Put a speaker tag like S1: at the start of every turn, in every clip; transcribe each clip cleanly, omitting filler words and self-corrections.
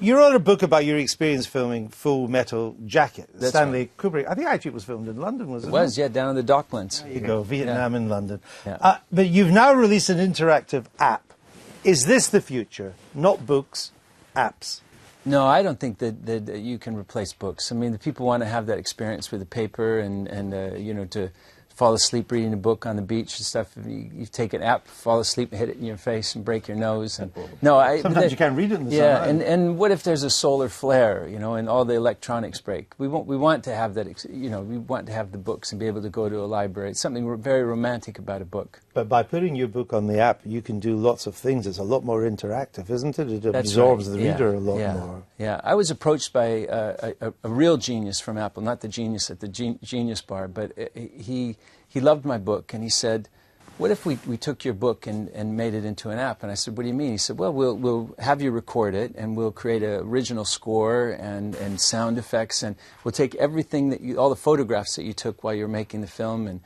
S1: You wrote a book about your experience filming Full Metal Jacket,
S2: That's
S1: Stanley Kubrick. I think actually it was filmed in London, wasn't it?
S2: It was, yeah, down in the Docklands.
S1: There you go, Vietnam and London.
S2: Yeah.
S1: But you've now released an interactive app. Is this the future? Not books, apps.
S2: No, I don't think that you can replace books. I mean, the people want to have that experience with the paper and you know, to fall asleep reading a book on the beach and stuff. You take an app, fall asleep, hit it in your face, and break your nose. And
S1: sometimes you can't read it in the sun.
S2: Yeah, and what if there's a solar flare, you know, and all the electronics break? We want to have that, you know, we want to have the books and be able to go to a library. It's something very romantic about a book.
S1: But by putting your book on the app, you can do lots of things. It's a lot more interactive, isn't it? It
S2: That's
S1: absorbs
S2: right.
S1: the reader a lot more.
S2: Yeah, I was approached by a real genius from Apple, not the genius at the Genius Bar, but he loved my book, and he said, what if we took your book and made it into an app? And I said, what do you mean? He said, well, we'll have you record it, and we'll create an original score and sound effects, and we'll take everything that all the photographs that you took while you were making the film, and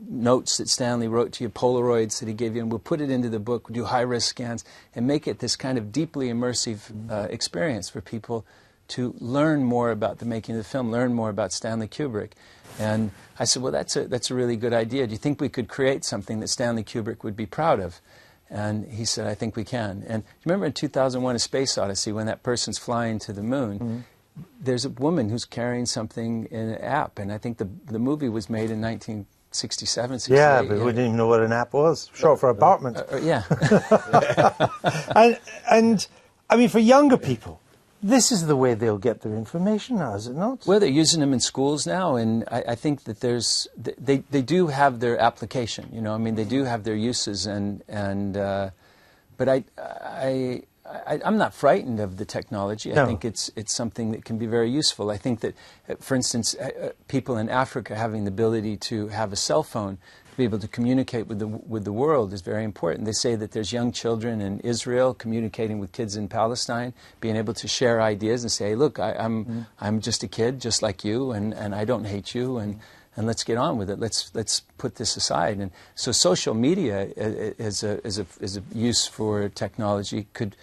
S2: notes that Stanley wrote to you, Polaroids that he gave you, and we'll put it into the book, we'll do high-res scans, and make it this kind of deeply immersive experience for people to learn more about the making of the film, learn more about Stanley Kubrick. And I said, well, that's a really good idea. Do you think we could create something that Stanley Kubrick would be proud of? And he said, I think we can. And remember in 2001, A Space Odyssey, when that person's flying to the moon, there's a woman who's carrying something in an app, and I think the movie was made in 1967, 68.
S1: Yeah, but we didn't even know what an app was. Short for apartment.
S2: Yeah.
S1: and I mean, for younger people, this is the way they'll get their information now, is it not?
S2: Well, they're using them in schools now, and I think that they do have their application. You know, I mean, they do have their uses, but I'm not frightened of the technology.
S1: No.
S2: I think it's something that can be very useful. I think that, for instance, people in Africa having the ability to have a cell phone to be able to communicate with the world is very important. They say that there's young children in Israel communicating with kids in Palestine, being able to share ideas and say, hey, look, I'm just a kid, just like you, and I don't hate you, and let's get on with it. Let's put this aside. And so social media as a use for technology could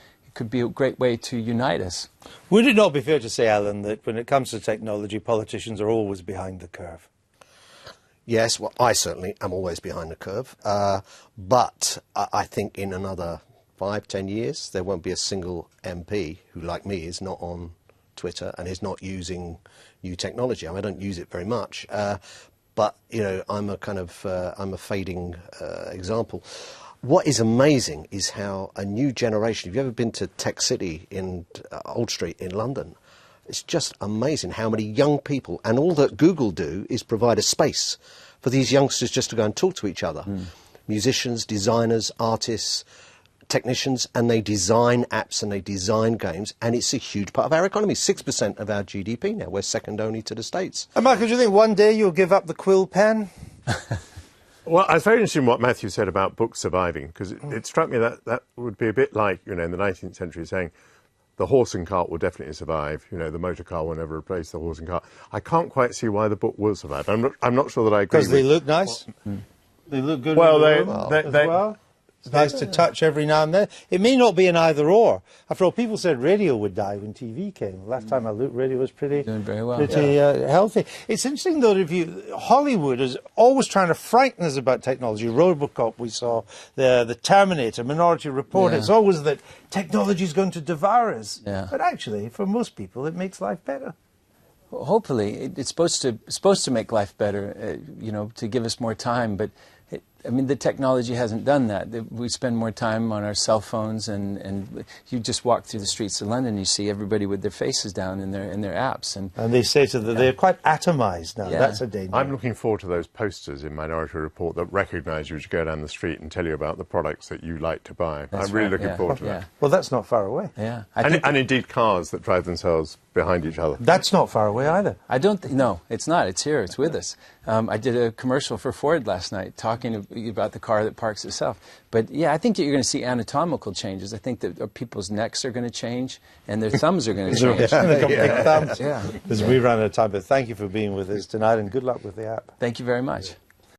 S2: be a great way to unite us.
S1: Would it not be fair to say, Alan, that when it comes to technology, politicians are always behind the curve?
S3: Yes, well, I certainly am always behind the curve. But I think in another 5-10 years, there won't be a single MP who, like me, is not on Twitter and is not using new technology. I mean, I don't use it very much. But, you know, I'm a kind of, I'm a fading example. What is amazing is how a new generation, have you ever been to Tech City in Old Street in London? It's just amazing how many young people, and all that Google do is provide a space for these youngsters just to go and talk to each other. Musicians, designers, artists, technicians, and they design apps and they design games, and it's a huge part of our economy. 6% of our GDP now. We're second only to the States.
S1: And Michael, do you think one day you'll give up the quill pen?
S4: Well, I was very interested in what Matthew said about books surviving, because it struck me that that would be a bit like, you know, in the 19th century saying the horse and cart will definitely survive, you know, the motor car will never replace the horse and cart. I can't quite see why the book will survive. I'm not sure that I agree.
S1: Because they look nice? They look good
S4: well,
S1: in the room as well? It's nice to touch every now and then. It may not be an either-or. After all, people said radio would die when TV came. Last time I looked, radio was pretty healthy. It's interesting, though, Hollywood is always trying to frighten us about technology. RoboCop, we saw, the Terminator, Minority Report. It's always that technology is going to devour us. But actually, for most people, it makes life better.
S2: Well, hopefully, it's supposed to make life better, you know, to give us more time, but I mean, the technology hasn't done that. We spend more time on our cell phones, and you just walk through the streets of London, you see everybody with their faces down in their apps. And
S1: they say that they're quite atomized now. That's a danger.
S4: I'm looking forward to those posters in Minority Report that recognise you as you go down the street and tell you about the products that you like to buy. I'm really looking forward to that.
S1: Well, that's not far away.
S4: And indeed cars that drive themselves behind each other.
S1: That's not far away either.
S2: No, it's not. It's here. It's with us. I did a commercial for Ford last night talking about the car that parks itself. But yeah, I think you're going to see anatomical changes. I think that people's necks are going to change and their thumbs are going to change.
S1: They've got big thumbs. As we run out of time, but thank you for being with us tonight and good luck with the app.
S2: Thank you very much.